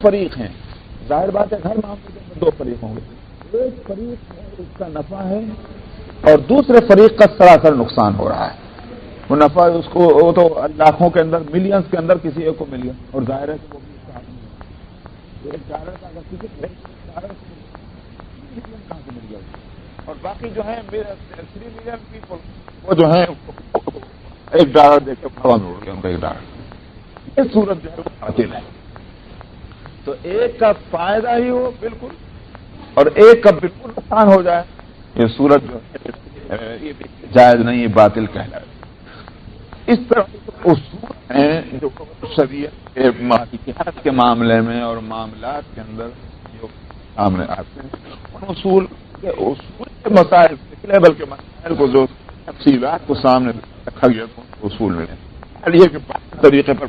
فریق ہیں. ظاہر بات ہے ہر معاملے میں دو فریق ہوں گے. ایک فریق ہے اس کا نفع ہے اور دوسرے فریق کا سراسر نقصان ہو رہا ہے. وہ نفع اس کو وہ تو لاکھوں کے اندر ملینز کے اندر کسی ایک کو مل گیا اور ظاہر ہے کہ وہ بھی اس کا آدمی ہے. ایک ڈالر کا اگر کسی ڈالر ملین کہاں سے مل گیا اور باقی جو ہے 3 ملین پیپل وہ جو ہے ایک ڈالر دے کے ہوا میں اڑ گیا ان کا ایک ڈالر. یہ صورت جو ہے وہ باطل ہے. تو ایک کا فائدہ ہی ہو بالکل اور ایک کا بالکل نقصان ہو جائے یہ صورت جو ہے یہ جائز نہیں, یہ باطل کہلائے. اس طرح اصول ہیں جو شریعت کے اتحاد کے معاملے میں اور معاملات کے اندر جو سامنے آتے ہیں ان اصول کے مسائل لیول کے مسائل کو جو تفصیلات کو سامنے رکھا گیا تو اصول میں یہ کہ طریقے پر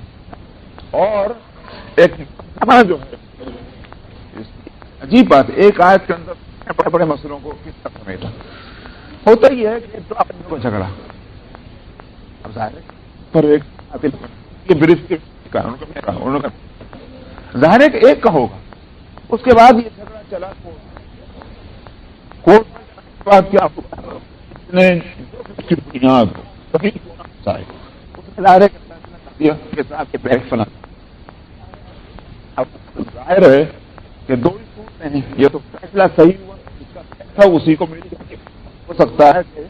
اور ایک جو ہے عجیب بات ہے ایک آیت کے اندر بڑے بڑے مسئلوں کو کس طرح سمیٹا ہوتا ہی ہے کہ تو اپنے کو جھگڑا اب ظاہر ہے پر ایک یہ برف کے انہوں کا ظاہر ہے کہ ایک کا ہوگا اس کے بعد یہ جھگڑا چلا کورٹ کے بعد کیا ہوگا اس نے اس کی بنیاد ظاہر ہے کہ ساتھ کے بیگ فنا. اب ظاہر ہے کہ دو ہی صورتیں ہیں یہ تو فیصلہ صحیح ہوا اس کا فیصلہ اسی کو مل گیا ہو سکتا ہے کہ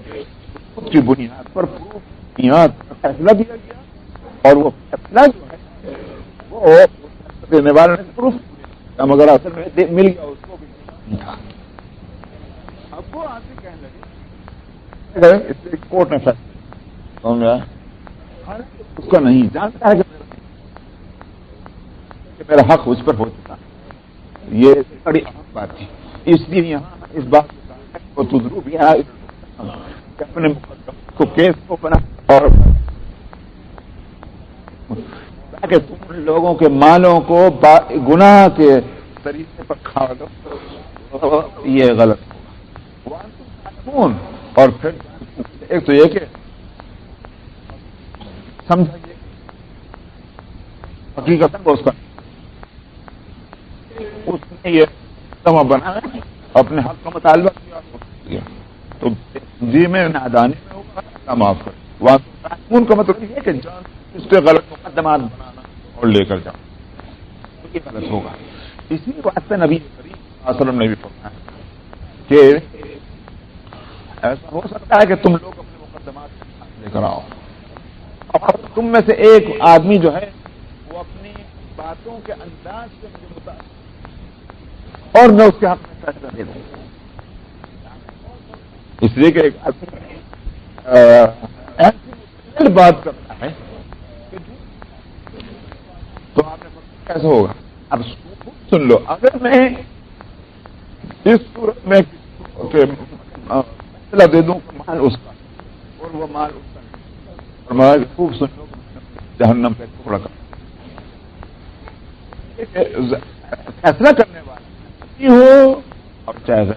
اس کی بنیاد پر بنیاد پر فیصلہ دیا گیا اور وہ فیصلہ جو ہے وہ دینے والے نے پروف مگر اصل میں مل گیا اس کو بھی تھا. اب وہ آدمی کہنے لگے اس لیے کورٹ نے فیصلہ سمجھ میں آیا اس کا نہیں جانتا ہے کہ میرا حق اس پر ہو چکا. یہ بڑی اہم بات تھی اس لیے یہاں اس بات کو تجرب یہاں اپنے مقدم کو کیس کو بنا اور تاکہ تم لوگوں کے مالوں کو گناہ کے طریقے پر کھا لو یہ غلط ہوگا. اور پھر ایک تو یہ کہ سمجھائیے حقیقت اس کا اس نے یہ تمام بنایا اپنے حق کا مطالبہ کیا تو جی میں نادانی میں ہوگا معاف کر قانون کا مطلب یہ ہے کہ جان اس کے غلط مقدمات بنانا اور لے کر جاؤ یہ غلط ہوگا. اسی واسطے نبی کریم صلی اللہ علیہ وسلم نے بھی فرمایا کہ ایسا ہو سکتا ہے کہ تم لوگ اپنے مقدمات لے کر آؤ اور تم میں سے ایک آدمی جو ہے وہ اپنی باتوں کے انداز سے مجھے متاثر اور میں اس کے حق میں فیصلہ دے دوں. اس لیے کہ ایک آدمی ایسی بات کرتا ہے تو آپ نے کیسے ہوگا. اب سن لو اگر میں اس صورت میں فیصلہ دے دوں کہ مال اس کا اور وہ مال اس کا نہیں اور میں خوب سن لو جہنم پہ ٹکڑا کر فیصلہ کرنے والا ہو اور چاہے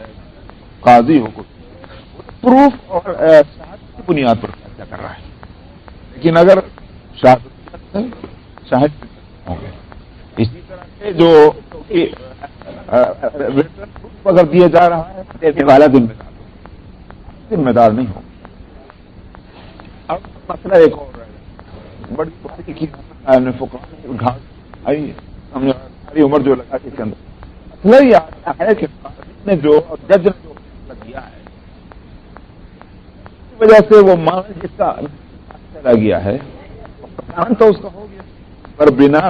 قاضی ہو کچھ پروف اور شہادت کی بنیاد پر فیصلہ کر رہا ہے. لیکن اگر شاہد ہوں گے اسی طرح سے جو ریٹرن پروف اگر دیا جا رہا ہے دینے والا ذمہ دار نہیں ہوگا. اب مسئلہ ایک اور رہے بڑی باری کی گھاس آئی ہم ساری عمر جو لگا کے اندر مسئلہ یہ آتا ہے کہ نے جو جج نے جو فیصلہ دیا ہے اس وجہ سے وہ مال جس کا چلا گیا ہے قانون تو اس کا ہو گیا پر بنا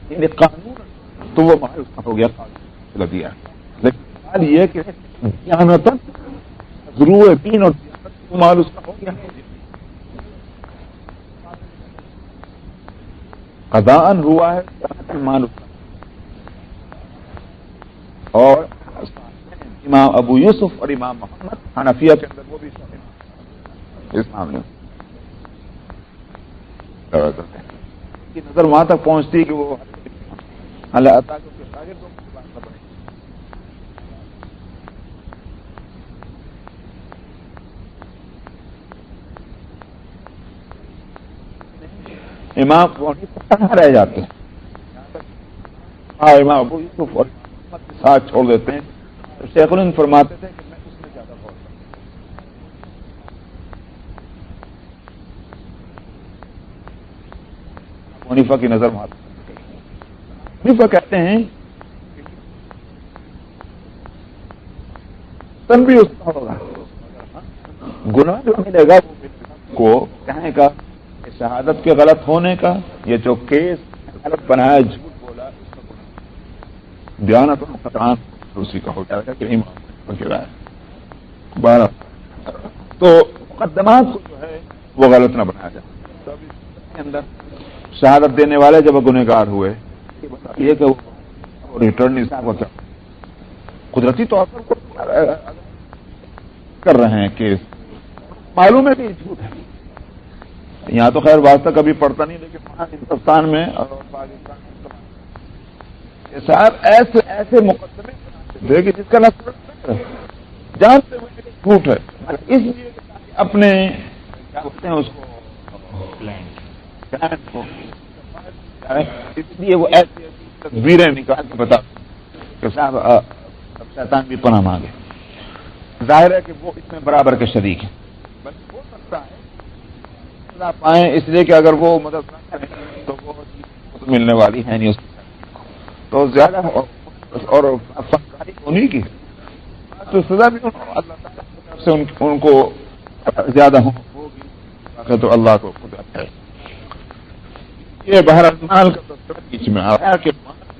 یعنی قانون تو وہ مال اس کا ہو گیا چلا دیا. لیکن سوال یہ کہ دیانتاً ضرور دین اور دیانت مال اس کا ہو گیا قضاءً ہوا ہے مال اس کا. اور امام ابو یوسف اور امام محمد حنفیہ کے اندر وہ بھی اس معاملے میں کرتے ہیں کی نظر وہاں تک پہنچتی کہ وہ اللہ تعالیٰ کے شاگردوں کی بات نہ بنے. امام کہاں رہ جاتے ہیں امام ابو یوسف اور محمد کے ساتھ چھوڑ دیتے ہیں تو شیخ الہند فرماتے تھے کہ میں اس میں زیادہ غور کرتا ہوں۔ حنیفہ کی نظر مات حنیفہ کہتے ہیں تن بھی اس کا ہوگا، گناہ جو ملے گا وہ کو کہنے کا کہ شہادت کے غلط ہونے کا، یہ جو کیس غلط بنایا جھوٹ بولا اس کا گناہ دیانت اور خطران اسی کا ہو جائے گا کہ نہیں وغیرہ ہے 12 تو مقدمات کو جو ہے وہ غلط نہ بنایا جائے۔ تو اب اس کے اندر شہادت دینے والے جب گنہگار ہوئے یہ کہ وہ ریٹرن قدرتی طور پر کر رہے ہیں کیس، معلوم ہے کہ یہ جھوٹ ہے، یہاں تو خیر واسطہ کبھی پڑتا نہیں، لیکن وہاں ہندوستان میں اور پاکستان میں صاحب ایسے مقدمے تھے کہ جس کا نہ جانتے ہوئے جھوٹ ہے، اس لیے اپنے کیا بولتے ہیں اس کو اس لیے وہ ایسی تصویریں نکال کے بتا کہ صاحب اب شیطان بھی پناہ مانگے۔ ظاہر ہے کہ وہ اس میں برابر کے شریک ہیں، بلکہ ہو سکتا ہے پائیں اس لیے کہ اگر وہ مدد نہ کریں تو وہ ملنے والی ہے نہیں اس تو زیادہ اور فنکاری ہونی کی تو سزا بھی اللہ تعالیٰ کی طرف سے ان کو زیادہ ہوگی تو اللہ کو قدرت ہے۔ یہ بہرحال کا تذکرہ بیچ میں آیا کہ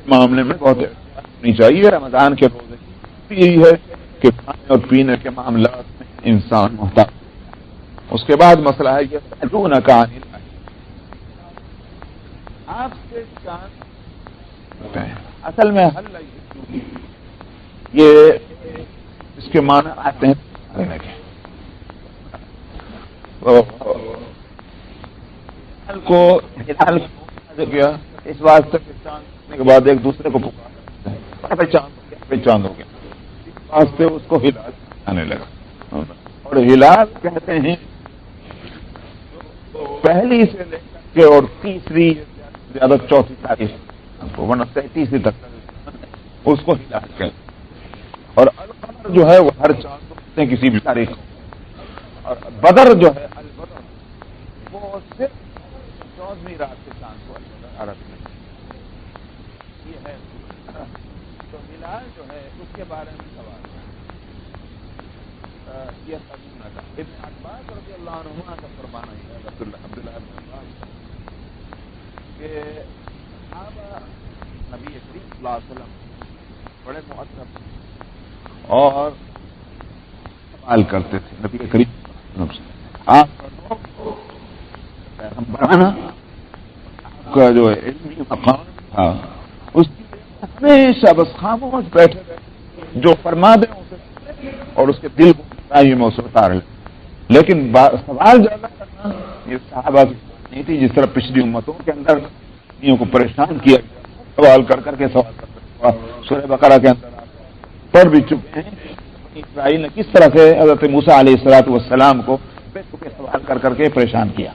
معاملے میں بہت ہونی چاہیے۔ رمضان کے روزے یہی ہے کہ کھانے اور پینے کے معاملات میں انسان محتاط۔ اس کے بعد مسئلہ ہے یہ آپ سے چاند اصل میں حل یہ اس کے معنی آتے ہیں کو کیا اس واسطے کہ چاند کے بعد ایک دوسرے کو پکارا چاند ہو گیا، اس واسطے اس کو ہلال آنے لگا، اور ہلال کہتے ہیں پہلی سے لے کے اور تیسری زیادہ چوتھی تاریخ ورنہ 33 تک اس کو ہلال کہتے ہیں، اور القمر جو ہے وہ ہر چاند کو کہتے ہیں کسی بھی تاریخ کو، اور بدر جو ہے البدر وہ صرف 14ویں رات کے چاند کو عرب میں یہ ہے۔ تو ہلال جو ہے اس کے بارے میں سوال ہے، یہ سمجھنا تھا ابن عباس رضی اللہ عنہما کا فرمانا ہے عبداللہ ابن عباس کہ صحابہ نبی کریم صلی اللہ علیہ وسلم بڑے مؤدب اور سوال کرتے تھے نبی کریم آپ پیغمبرانہ کا جو علمی مقام تھا اس کی ہمیشہ بس خاموش بیٹھے رہے، جو فرما دیں اسے اور اس کے دل کو میں اسے اتار لیں، لیکن سوال زیادہ کرنا یہ صحابہ کی نہیں تھی، جس طرح پچھلی امتوں کے اندر کو پریشان کیا گیا سوال کر کر کے سوال کرتے سورہ بقرہ کے اندر پڑھ بھی چکے ہیں اسرائیل نے کس طرح سے حضرت موسیٰ علیہ الصلوۃ والسلام کو بے چھپے سوال کر کر کے پریشان کیا۔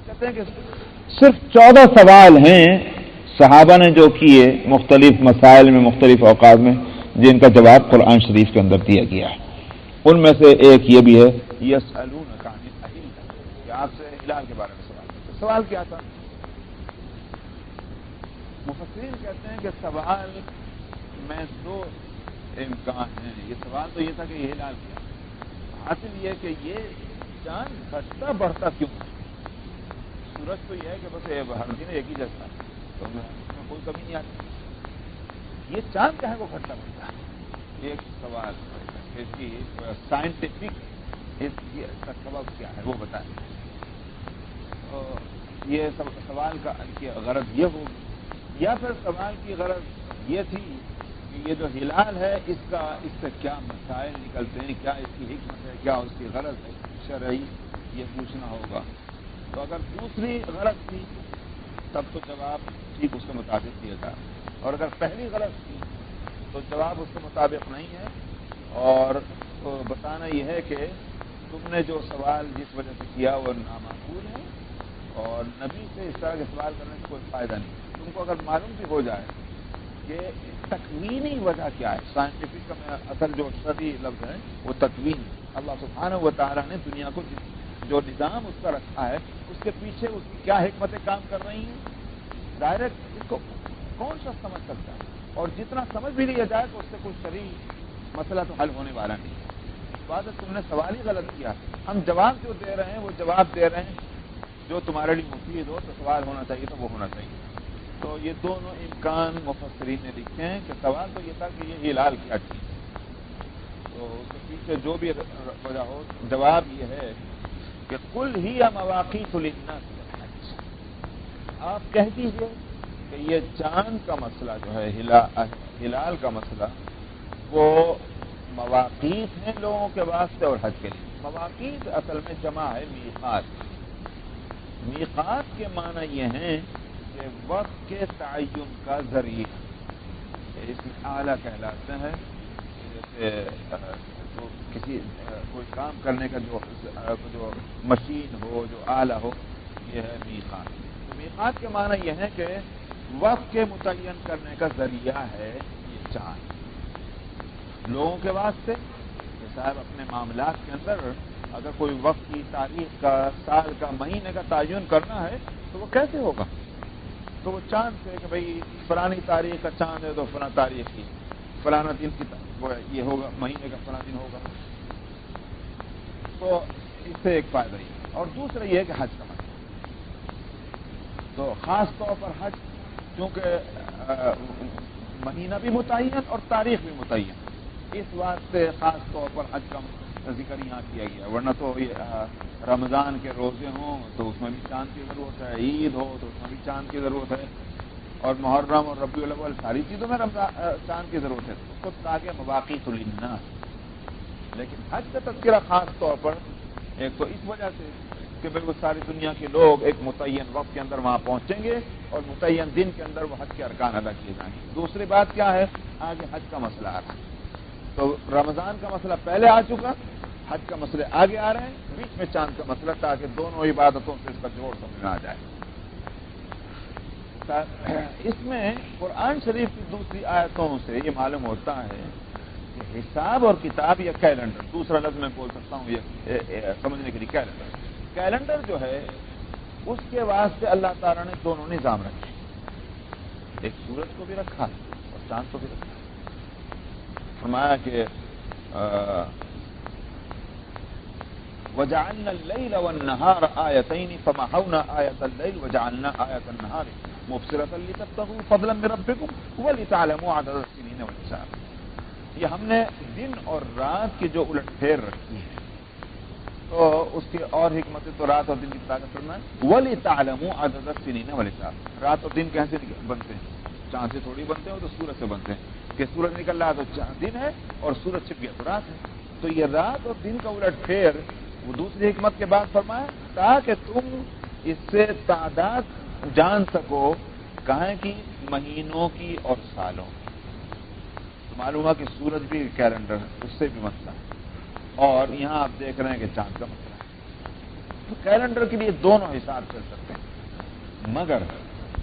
کہتے ہیں کہ صرف 14 سوال ہیں صحابہ نے جو کیے مختلف مسائل میں مختلف اوقات میں جن کا جواب قرآن شریف کے اندر دیا گیا ہے، ان میں سے ایک یہ بھی ہے یسألونک عن الأہلة کہ آپ سے ہلال کے بارے میں سوال کرتے۔ سوال کیا تھا؟ مفسرین کہتے ہیں کہ سوال میں 2 امکان ہیں۔ یہ سوال تو یہ تھا کہ یہ ہلال کیا، حاصل یہ کہ یہ چاند گھٹتا بڑھتا کیوں؟ سورج تو یہ ہے کہ بس ہر دن ایک ہی جیسا ہے تو میں کوئی کمی نہیں آتی، یہ چاند کیا ہے وہ گھٹتا بڑھتا ہے؟ ایک سوال اس کی سائنٹیفک اس کا سبب کیا ہے وہ بتائیں۔ یہ سوال کا غرض یہ ہوگی، یا پھر سوال کی غرض یہ تھی کہ یہ جو ہلال ہے اس سے کیا مسائل نکلتے ہیں، کیا اس کی حکمت ہے، کیا اس کی غرض ہے شرعی، یہ پوچھنا ہوگا۔ تو اگر دوسری غرض تھی تب تو جواب ٹھیک اس کے مطابق دیا تھا، اور اگر پہلی غرض تھی تو جواب اس کے مطابق نہیں ہے، اور بتانا یہ ہے کہ تم نے جو سوال جس وجہ سے کیا وہ نامعقول ہے، اور نبی سے اس طرح کے سوال کرنے سے کوئی فائدہ نہیں. تم کو اگر معلوم بھی ہو جائے کہ تکوینی وجہ کیا ہے، سائنٹیفک کا میں اصل جو شرعی لفظ ہے وہ تکوین، اللہ سبحانہ و تعالیٰ نے دنیا کو جو نظام اس کا رکھا ہے اس کے پیچھے اس کی کیا حکمتیں کام کر رہی ہیں، ڈائریکٹ اس کو کون سا سمجھ سکتا ہے؟ اور جتنا سمجھ بھی لیا جائے تو اس سے کوئی شرعی مسئلہ تو حل ہونے والا نہیں ہے. بات ہے تم نے سوال ہی غلط کیا. ہم جواب جو دے رہے ہیں وہ جواب دے رہے ہیں جو تمہارے لیے مفید ہو، تو سوال ہونا چاہیے تو وہ ہونا چاہیے. تو یہ دونوں امکان مفسرین نے لکھے ہیں کہ سوال تو یہ تھا کہ یہ ہلال کیا چیز ہے، تو اس کے پیچھے جو بھی وجہ ہو جواب یہ ہے کہ قل ہی مواقیت للناس والحج. آپ کہہ دیجیے کہ یہ چاند کا مسئلہ جو ہے ہلال کا مسئلہ وہ مواقیت ہیں لوگوں کے واسطے اور حج کے لیے. مواقیت اصل میں جمع ہے میقات. میقات کے معنی یہ ہیں کہ وقت کے تعین کا ذریعہ. اس میں اعلیٰ کہلاتے ہیں، جیسے کسی کوئی کام کرنے کا جو مشین ہو، جو آلہ ہو، یہ ہے میقات. میقات کے معنی یہ ہے کہ وقت کے متعین کرنے کا ذریعہ ہے یہ چاند لوگوں کے واسطے. کہ صاحب اپنے معاملات کے اندر اگر کوئی وقت کی تاریخ کا، سال کا، مہینے کا تعین کرنا ہے تو وہ کیسے ہوگا؟ تو وہ چاند سے کہ بھئی فلانی تاریخ کا چاند ہے تو فلاں تاریخ کی فلانا دن کی یہ ہوگا، مہینے کا فلاں دن ہوگا. تو اس سے ایک فائدہ ہی. اور دوسرا یہ ہے کہ حج کا مسئلہ، تو خاص طور پر حج کیونکہ مہینہ بھی متعین اور تاریخ بھی متعین، اس واسطے خاص طور پر حج کا ذکر یہاں کیا گیا. ورنہ تو یہ رمضان کے روزے ہوں تو اس میں بھی چاند کی ضرورت ہے، عید ہو تو اس میں بھی چاند کی ضرورت ہے، اور محرم اور ربیع الاول ساری چیزوں میں چاند کی ضرورت ہے. تو تاکہ مواقیت للناس. لیکن حج کا تذکرہ خاص طور پر ایک تو اس وجہ سے کہ بالکل ساری دنیا کے لوگ ایک متعین وقت کے اندر وہاں پہنچیں گے اور متعین دن کے اندر وہ حج کے ارکان ادا کیے جائیں گے. دوسری بات کیا ہے، آگے حج کا مسئلہ آ رہا ہے. تو رمضان کا مسئلہ پہلے آ چکا، حج کا مسئلہ آگے آ رہے ہیں، بیچ میں چاند کا مسئلہ، تاکہ دونوں عبادتوں سے اس کا جوڑ سمجھ میں آ جائے. اس میں قرآن شریف کی دوسری آیتوں سے یہ معلوم ہوتا ہے کہ حساب اور کتاب یا کیلنڈر، دوسرا لفظ میں بول سکتا ہوں یہ سمجھنے کے لیے کیلنڈر جو ہے اس کے واسطے اللہ تعالیٰ نے دونوں نظام رکھے. ایک سورج کو بھی رکھا اور چاند کو بھی رکھا. فرمایا کہ وَجَعَلْنَا اللَّيْلَ وَالنَّهَارَ آيَتَيْنِ فَمَحَوْنَا آيَةَ اللَّيْلِ وَجَعَلْنَا آيَةَ النَّهَارِ مُبْصِرَةً لِتَبْتَغُوا فَضْلًا مِّن رَّبِّكُمْ وَلِتَعْلَمُوا عَدَدَ السِّنِينَ وَالْحِسَابَ. یہ ہم نے دن اور رات کی جو الٹ پھیر رکھی ہے تو اس کی اور حکمتیں تو رات اور دن کی طاقت کرنا ہے. وَلِتَعْلَمُوا عَدَدَ السِّنِينَ وَالْحِسَابَ. رات اور دن کیسے بنتے ہیں؟ چاند سے تھوڑی بنتے ہیں، وہ تو سورج سے بنتے ہیں. کہ سورج نکل رہا تو دن ہے اور سورج چھپ گیا تو رات ہے. تو یہ رات اور دن کا الٹ پھیر وہ دوسری حکمت کے بعد فرمایا تاکہ تم اس سے تعداد جان سکو کہاں کی، مہینوں کی اور سالوں کی. تو معلوم ہوا کہ سورج بھی کیلنڈر ہے، اس سے بھی مسئلہ ہے. اور یہاں آپ دیکھ رہے ہیں کہ چاند کا مسئلہ ہے. تو کیلنڈر کے لیے دونوں حساب چل سکتے ہیں، مگر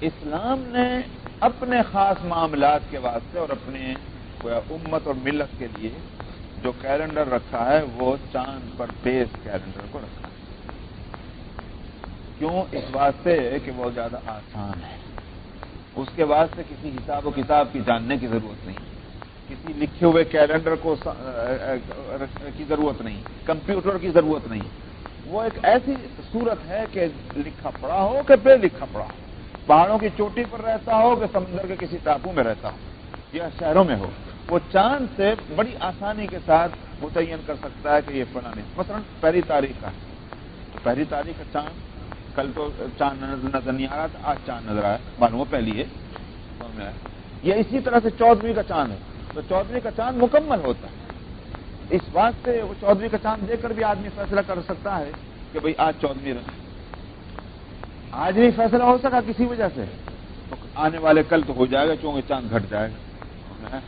اسلام نے اپنے خاص معاملات کے واسطے اور اپنے امت اور ملت کے لیے جو کیلنڈر رکھا ہے وہ چاند پر بیس کیلنڈر کو رکھا ہے. کیوں؟ اس واسطے کہ وہ زیادہ آسان ہے. اس کے واسطے کسی حساب و کتاب کی جاننے کی ضرورت نہیں، کسی لکھے ہوئے کیلنڈر کی ضرورت نہیں، کمپیوٹر کی ضرورت نہیں. وہ ایک ایسی صورت ہے کہ لکھا پڑا ہو کہ بے لکھا پڑا ہو، پہاڑوں کی چوٹی پر رہتا ہو کہ سمندر کے کسی ٹاپو میں رہتا ہو یا شہروں میں ہو، وہ چاند سے بڑی آسانی کے ساتھ متعین کر سکتا ہے کہ یہ فلاں نہیں. مثلا پہلی تاریخ کا تو پہلی تاریخ کا چاند، کل تو چاند نظر نہیں آ رہا تھا، آج چاند نظر آیا، معلوم وہ پہلی ہے. یہ اسی طرح سے 14ویں کا چاند ہے تو 14ویں کا چاند مکمل ہوتا ہے. اس واسطے وہ 14ویں کا چاند دیکھ کر بھی آدمی فیصلہ کر سکتا ہے کہ بھئی آج 14ویں رہے. آج نہیں فیصلہ ہو سکا کسی وجہ سے تو آنے والے کل تو ہو جائے گا کیونکہ چاند گھٹ جائے گا.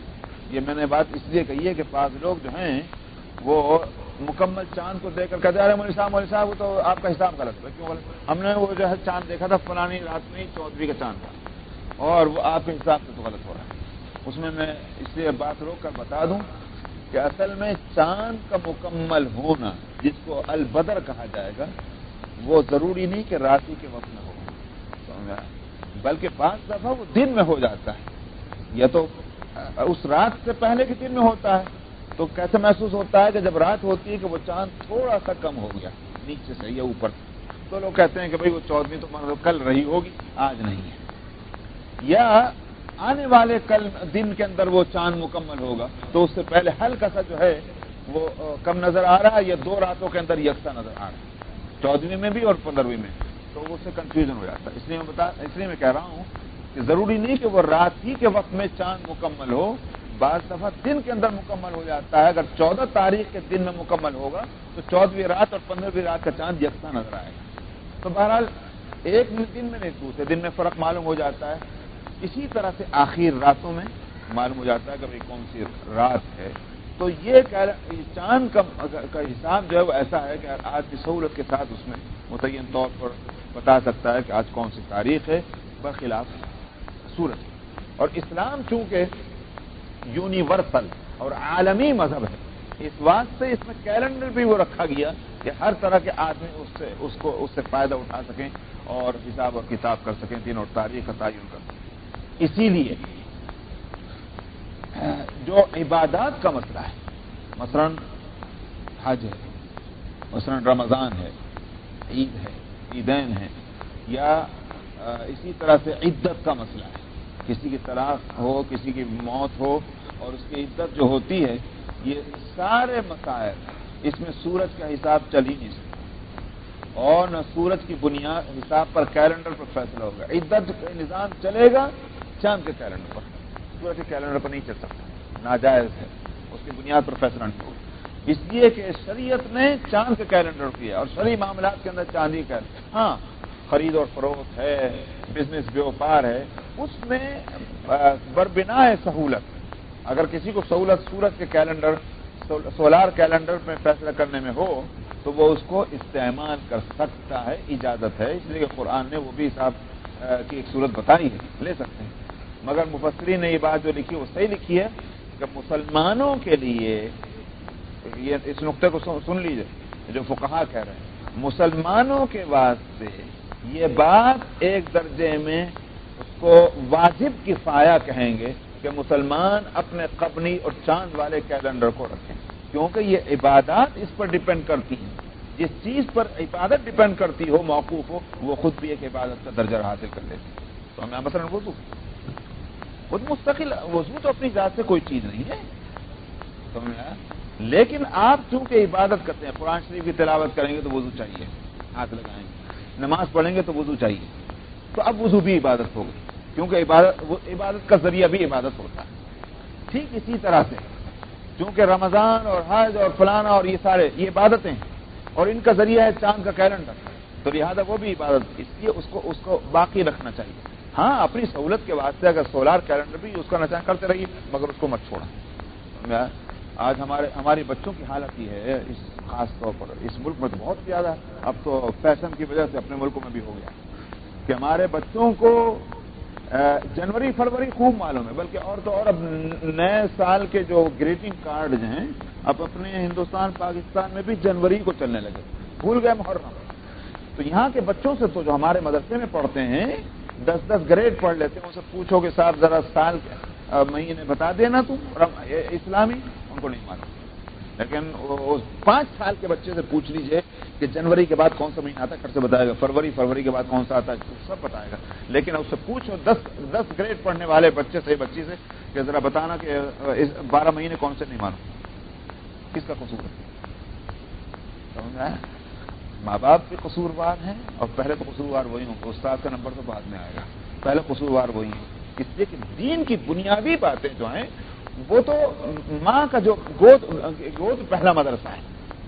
یہ میں نے بات اس لیے کہی ہے کہ بعض لوگ جو ہیں وہ مکمل چاند کو دیکھ کر کہتے ہیں مولوی صاحب وہ تو آپ کا حساب غلط ہے. کیوں غلط؟ ہم نے وہ جو ہے چاند دیکھا تھا فلانی رات میں 14ویں کا چاند تھا اور وہ آپ کے حساب سے تو غلط ہو رہا ہے. اس میں اس لیے بات روک کر بتا دوں کہ اصل میں چاند کا مکمل ہونا جس کو البدر کہا جائے گا وہ ضروری نہیں کہ رات ہی کے وقت میں ہوگا، بلکہ بعض دفعہ وہ دن میں ہو جاتا ہے، یا تو اس رات سے پہلے کے دن میں ہوتا ہے. تو کیسے محسوس ہوتا ہے کہ جب رات ہوتی ہے کہ وہ چاند تھوڑا سا کم ہو گیا نیچے سے یا اوپر، تو لوگ کہتے ہیں کہ بھئی وہ 14ویں تو کل رہی ہوگی، آج نہیں ہے. یا آنے والے کل دن کے اندر وہ چاند مکمل ہوگا تو اس سے پہلے ہلکا سا جو ہے وہ کم نظر آ رہا ہے، یا 2 راتوں کے اندر یکساں نظر آ رہا ہے، 14ویں میں بھی اور 15ویں میں، تو اس سے کنفیوژن ہو جاتا ہے. اس لیے میں کہہ رہا ہوں کہ ضروری نہیں کہ وہ رات ہی کے وقت میں چاند مکمل ہو، بعض دفعہ دن کے اندر مکمل ہو جاتا ہے. اگر 14 تاریخ کے دن میں مکمل ہوگا تو 14ویں رات اور 15ویں رات کا چاند یکساں نظر آئے گا. تو بہرحال ایک دن میں نہیں، دوسرے دن میں فرق معلوم ہو جاتا ہے. اسی طرح سے آخر راتوں میں معلوم ہو جاتا ہے کہ بھئی کون سی رات ہے. تو یہ چاند کا حساب جو ہے وہ ایسا ہے کہ آج کی سہولت کے ساتھ اس میں متعین طور پر بتا سکتا ہے کہ آج کون سی تاریخ ہے برخلاف سورج. اور اسلام چونکہ یونیورسل اور عالمی مذہب ہے، اس واسطے اس میں کیلنڈر بھی وہ رکھا گیا کہ ہر طرح کے آدمی اس سے فائدہ اٹھا سکیں اور حساب اور کتاب کر سکیں، دن اور تاریخ کا تعین کر سکیں. اسی لیے جو عبادات کا مسئلہ ہے، مثلا حج ہے، مثلا رمضان ہے، عید ہے، عیدین ہے، یا اسی طرح سے عدت کا مسئلہ ہے، کسی کی طلاق ہو، کسی کی موت ہو اور اس کی عدت جو ہوتی ہے، یہ سارے مسائل اس میں سورج کا حساب چل ہی نہیں سکتا، اور نہ سورج کی بنیاد حساب پر کیلنڈر پر فیصلہ ہوگا. عدت کا نظام چلے گا چاند کے کیلنڈر پر، سورج کے کیلنڈر پر نہیں چل سکتا، ناجائز ہے، اس کی بنیاد پر فیصلہ نہیں ہوگا. اس لیے کہ شریعت نے چاند کے کیلنڈر کیا اور شرعی معاملات کے اندر چاندی کیلنڈر. ہاں خرید اور فروخت ہے، بزنس بیوپار ہے، اس میں بربنا سہولت. اگر کسی کو سہولت سورج کے کیلنڈر سولار کیلنڈر میں فیصلہ کرنے میں ہو تو وہ اس کو استعمال کر سکتا ہے، اجازت ہے. اس لیے کہ قرآن نے وہ بھی حساب کی ایک صورت بتائی ہے، لے سکتے ہیں. مگر مفسرین نے یہ بات جو لکھی وہ صحیح لکھی ہے کہ مسلمانوں کے لیے، یہ اس نقطے کو سن لیجئے جو فقہا کہہ رہے ہیں، مسلمانوں کے واسطے یہ بات ایک درجے میں اس کو واجب کفایہ کہیں گے کہ مسلمان اپنے قبنی اور چاند والے کیلنڈر کو رکھیں، کیونکہ یہ عبادات اس پر ڈیپینڈ کرتی ہیں. جس چیز پر عبادت ڈیپینڈ کرتی ہو، موقوف ہو، وہ خود بھی ایک عبادت کا درجہ حاصل کر لیتی ہے. تو ہمیں مثلا وضو خود مستقل، وضو تو اپنی ذات سے کوئی چیز نہیں ہے، لیکن آپ چونکہ عبادت کرتے ہیں، قرآن شریف کی تلاوت کریں گے تو وضو چاہیے، ہاتھ لگائیں گے، نماز پڑھیں گے تو وضو چاہیے. تو اب وضو بھی عبادت ہوگی، کیونکہ عبادت کا ذریعہ بھی عبادت ہوتا ہے. ٹھیک اسی طرح سے چونکہ رمضان اور حج اور فلانا اور یہ سارے یہ عبادتیں ہیں اور ان کا ذریعہ ہے چاند کا کیلنڈر، تو لہٰذا وہ بھی عبادت، اس لیے اس کو باقی رکھنا چاہیے. ہاں اپنی سہولت کے واسطے اگر سولار کیلنڈر بھی اس کا نچان کرتے رہیے، مگر اس کو مت چھوڑیں. آج ہمارے بچوں کی حالت یہ ہے، خاص طور پر اس ملک میں تو بہت زیادہ، اب تو فیشن کی وجہ سے اپنے ملکوں میں بھی ہو گیا کہ ہمارے بچوں کو جنوری فروری خوب معلوم ہے، بلکہ اور تو اور اب نئے سال کے جو گریٹنگ کارڈ ہیں اب اپنے ہندوستان پاکستان میں بھی جنوری کو چلنے لگے، بھول گئے محرم. تو یہاں کے بچوں سے تو جو ہمارے مدرسے میں پڑھتے ہیں 10 گریڈ پڑھ لیتے ہیں، ان سے پوچھو کہ صاحب ذرا سال مہینے بتا دینا تم اسلامی، ان کو نہیں معلوم. لیکن 5 سال کے بچے سے پوچھ لیجئے کہ جنوری کے بعد کون سا مہینہ آتا ہے، کر سے بتائے گا. فروری کے بعد کون سا آتا ہے، سب بتائے گا. لیکن اس سے پوچھو 10 گریڈ پڑھنے والے بچے سے بچی سے کہ ذرا بتانا کہ 12 مہینے کون سے نہیں معلوم، کس کا قصور ہے؟ سمجھ آیا؟ ماں باپ بھی قصوروار ہیں، اور پہلے تو قصوروار وہی ہوں گے، استاد کا نمبر تو بعد میں آئے گا، پہلے قصوروار وہی ہیں. اس لیے کہ دین کی بنیادی باتیں جو ہیں وہ تو ماں کا جو گود پہلا مدرسہ ہے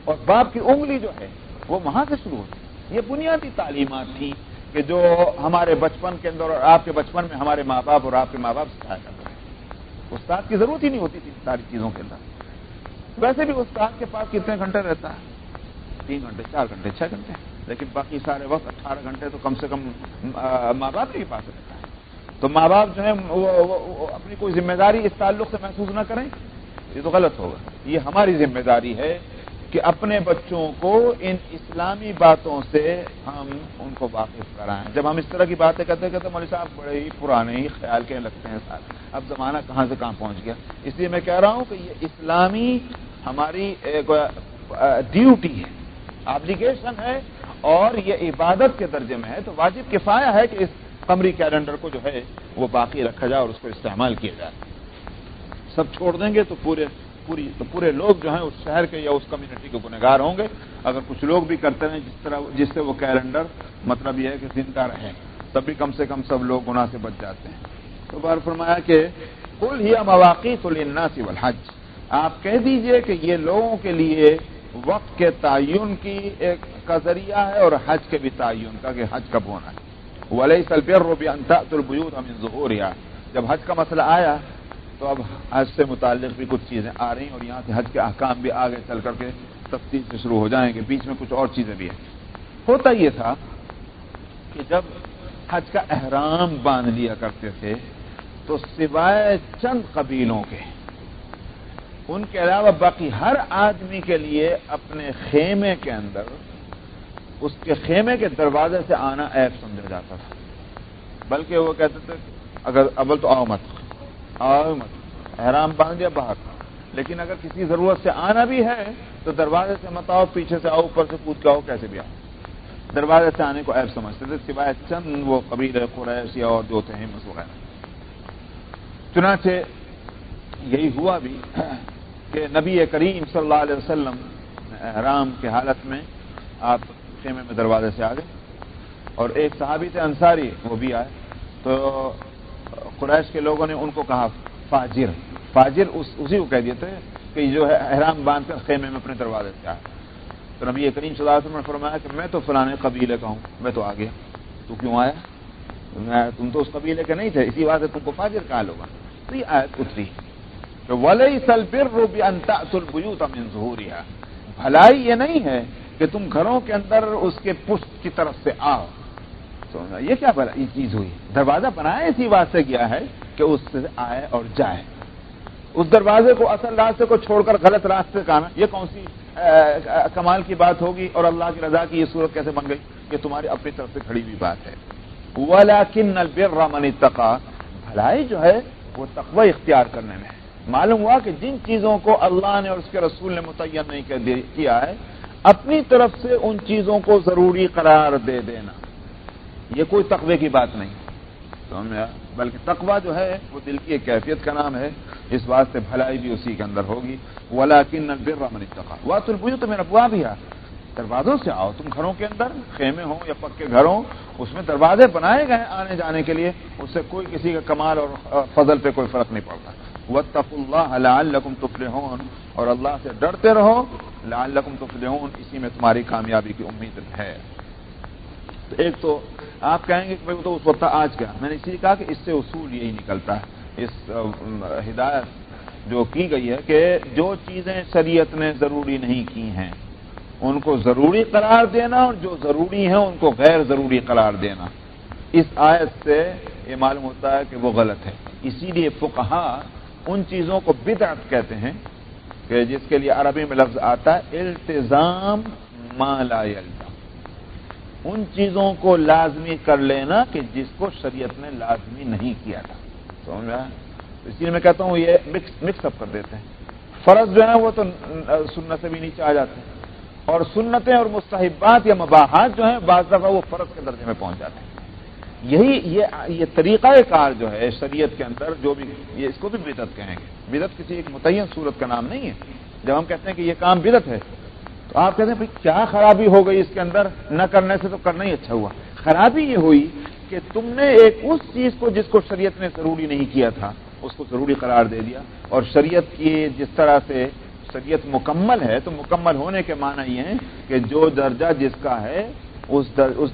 اور باپ کی انگلی جو ہے وہ وہاں سے شروع ہوتی ہے. یہ بنیادی تعلیمات تھیں کہ جو ہمارے بچپن کے اندر اور آپ کے بچپن میں ہمارے ماں باپ اور آپ کے ماں باپ سکھایا کرتے ہیں. استاد کی ضرورت ہی نہیں ہوتی تھی ساری چیزوں کے اندر. ویسے بھی استاد کے پاس کتنے گھنٹے رہتا ہے؟ 3 گھنٹے 4 گھنٹے 6 گھنٹے، لیکن باقی سارے وقت 18 گھنٹے تو کم سے کم ماں باپ کے پاس رہتا ہے۔ تو ماں باپ جو ہے وہ اپنی کوئی ذمہ داری اس تعلق سے محسوس نہ کریں، یہ تو غلط ہوگا۔ یہ ہماری ذمہ داری ہے کہ اپنے بچوں کو ان اسلامی باتوں سے ہم ان کو واقف کرائیں۔ جب ہم اس طرح کی باتیں کرتے مولوی صاحب بڑے ہی پرانے ہی خیال کے لگتے ہیں ساتھ، اب زمانہ کہاں سے کہاں پہنچ گیا۔ اس لیے میں کہہ رہا ہوں کہ یہ اسلامی ہماری ڈیوٹی ہے، آبلیگیشن ہے، اور یہ عبادت کے درجے میں ہے، تو واجب کفایہ ہے کہ اس قمری کیلنڈر کو جو ہے وہ باقی رکھا جائے اور اس کو استعمال کیا جائے۔ سب چھوڑ دیں گے تو پورے لوگ جو ہیں اس شہر کے یا اس کمیونٹی کے گنہگار ہوں گے۔ اگر کچھ لوگ بھی کرتے ہیں جس سے وہ کیلنڈر مطلب یہ ہے کہ زندہ رہے، تب بھی کم سے کم سب لوگ گناہ سے بچ جاتے ہیں۔ تو بار فرمایا کہ قل ہی مواقیت للناس والحج، آپ کہہ دیجئے کہ یہ لوگوں کے لیے وقت کے تعین کی ایک کا ذریعہ ہے اور حج کے بھی تعین کا کہ حج کب ہونا ہے۔ وَلَيْسَ الْبِرُّ بِأَن تَأْتُوا الْبُيُوتَ مِن ظُهُورِهَا، جب حج کا مسئلہ آیا تو اب حج سے متعلق بھی کچھ چیزیں آ رہی ہیں اور یہاں سے حج کے احکام بھی آگے چل کر کے تفصیل سے شروع ہو جائیں گے، بیچ میں کچھ اور چیزیں بھی ہیں۔ ہوتا یہ تھا کہ جب حج کا احرام باندھ لیا کرتے تھے تو سوائے چند قبیلوں کے، ان کے علاوہ باقی ہر آدمی کے لیے اپنے خیمے کے اندر اس کے خیمے کے دروازے سے آنا عیب سمجھا جاتا تھا، بلکہ وہ کہتے تھے اگر اول تو آؤ مت احرام باندھ دیا باہر، لیکن اگر کسی ضرورت سے آنا بھی ہے تو دروازے سے مت آؤ، پیچھے سے آؤ، اوپر سے کود کے آؤ، کیسے بھی آؤ، دروازے سے آنے کو عیب سمجھتے تھے، سوائے چند وہ قبیلے قریش یا اور جو تھے ہمس وغیرہ۔ چنانچہ یہی ہوا بھی کہ نبی کریم صلی اللہ علیہ وسلم احرام کی حالت میں آپ خیمے میں دروازے سے آ گئے، اور ایک صحابی تھے انصاری، وہ بھی آئے، تو قریش کے لوگوں نے ان کو کہا فاجر اسی کو کہہ دیے تھے کہ جو ہے احرام باندھ کر خیمے میں اپنے دروازے سے آئے۔ تو نبی کریم صلی اللہ علیہ وسلم نے فرمایا کہ میں تو فلانے قبیلے کا ہوں، میں تو آ گیا، تو کیوں آیا؟ تم تو اس قبیلے کے نہیں تھے، اسی بات سے تم کو فاجر کہا لوگا۔ تو یہ آیت اتری کہ وَلَيْسَ الْبِرُّ بِأَن تَأْتُوا الْبُيُوتَ مِن ظُهُورِهَا، بھلائی یہ نہیں ہے کہ تم گھروں کے اندر اس کے پشت کی طرف سے آؤ۔ یہ کیا یہ چیز ہوئی؟ دروازہ بنایا اسی بات سے گیا ہے کہ اس سے آئے اور جائے، اس دروازے کو اصل راستے کو چھوڑ کر غلط راستے کا آنا، یہ کون سی کمال کی بات ہوگی؟ اور اللہ کی رضا کی یہ صورت کیسے بن گئی؟ یہ تمہاری اپنی طرف سے کھڑی ہوئی بات ہے۔ وَلَكِنَّ الْبِرَّ مَنِ اتَّقَىٰ، بھلائی جو ہے وہ تقوی اختیار کرنے میں ہے۔ معلوم ہوا کہ جن چیزوں کو اللہ نے اور اس کے رسول نے متعین نہیں کیا ہے، اپنی طرف سے ان چیزوں کو ضروری قرار دے دینا، یہ کوئی تقوی کی بات نہیں، بلکہ تقوی جو ہے وہ دل کی ایک کیفیت کا نام ہے، اس بات سے بھلائی بھی اسی کے اندر ہوگی۔ وَلَكِنَّ الْبِرَّ مَنِ اتَّقَىٰ وَأْتُوا الْبُيُوتَ مِنْ أَبْوَابِهَا، دروازوں سے آؤ، تم گھروں کے اندر خیمے ہوں یا پکے گھر ہوں، اس میں دروازے بنائے گئے آنے جانے کے لیے، اس سے کوئی کسی کا کمال اور فضل پہ کوئی فرق نہیں پڑتا۔ وَاتَّقُوا اللَّهَ لَعَلَّكُمْ تُفْلِحُونَ، اور اللہ سے ڈرتے رہو، لَعَلَّكُمْ تُفْلِحُونَ، اسی میں تمہاری کامیابی کی امید ہے۔ تو ایک تو آپ کہیں گے کہ بھائی تو اس وقت آج کیا، میں نے اسی لیے کہا کہ اس سے اصول یہی نکلتا ہے، اس ہدایت جو کی گئی ہے کہ جو چیزیں شریعت نے ضروری نہیں کی ہیں ان کو ضروری قرار دینا، اور جو ضروری ہیں ان کو غیر ضروری قرار دینا، اس آیت سے یہ معلوم ہوتا ہے کہ وہ غلط ہے۔ اسی لیے فقہا ان چیزوں کو بدعت کہتے ہیں کہ جس کے لیے عربی میں لفظ آتا ہے التزام ما لا یلزم، ان چیزوں کو لازمی کر لینا کہ جس کو شریعت نے لازمی نہیں کیا تھا، سمجھا؟ اس لیے میں کہتا ہوں یہ مکس اپ کر دیتے ہیں، فرض جو ہے وہ تو سنت سے بھی نیچے آ جاتے ہیں، اور سنتیں اور مستحبات یا مباحات جو ہیں بعض دفعہ وہ فرض کے درجے میں پہنچ جاتے ہیں۔ یہ طریقہ کار جو ہے شریعت کے اندر جو بھی، یہ اس کو بھی بدعت کہیں گے۔ بدعت کسی ایک متعین صورت کا نام نہیں ہے۔ جب ہم کہتے ہیں کہ یہ کام بدعت ہے تو آپ کہتے ہیں بھائی کیا خرابی ہو گئی اس کے اندر، نہ کرنے سے تو کرنا ہی اچھا ہوا۔ خرابی یہ ہوئی کہ تم نے ایک اس چیز کو جس کو شریعت نے ضروری نہیں کیا تھا اس کو ضروری قرار دے دیا، اور شریعت کی جس طرح سے شریعت مکمل ہے تو مکمل ہونے کے معنی یہ ہے کہ جو درجہ جس کا ہے اس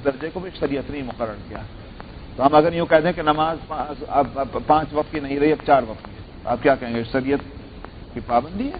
درجے کو بھی شریعت نے مقرر کیا۔ تو ہم اگر یوں کہہ دیں کہ نماز 5 وقت کی نہیں رہی، اب 4 وقت کی، آپ کیا کہیں گے؟ شریعت کی پابندی ہے؟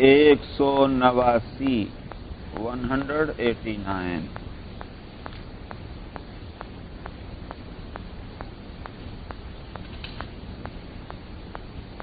189, 189।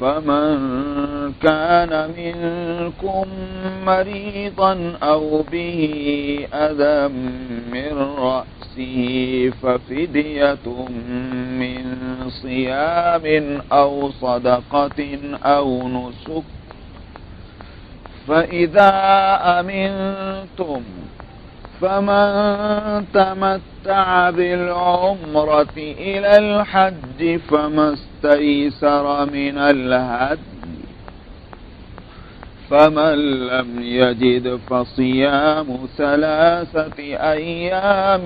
فمن كان منكم مريضا أو به أذى من رأسه ففدية من صيام أو صدقة أو نسك فإذا أمنتم فمن تمتع بالعمرة إلى الحج فما استيسر من الهدي فمن لم يجد فصيام 3 أيام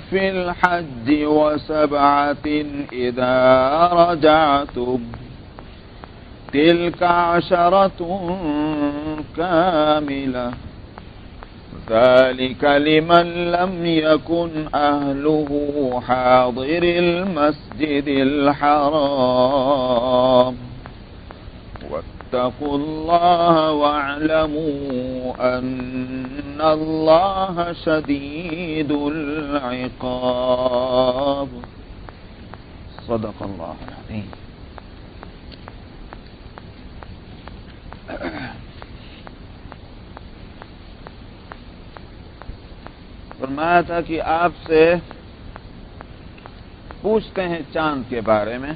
في الحج و7 إذا رجعتم تلك 10 كاملة ذلك لمن لم يكن أهله حاضر المسجد الحرام واتقوا الله واعلموا أن الله شديد العقاب صدق الله العظيم. فرمایا تھا کہ آپ سے پوچھتے ہیں چاند کے بارے میں،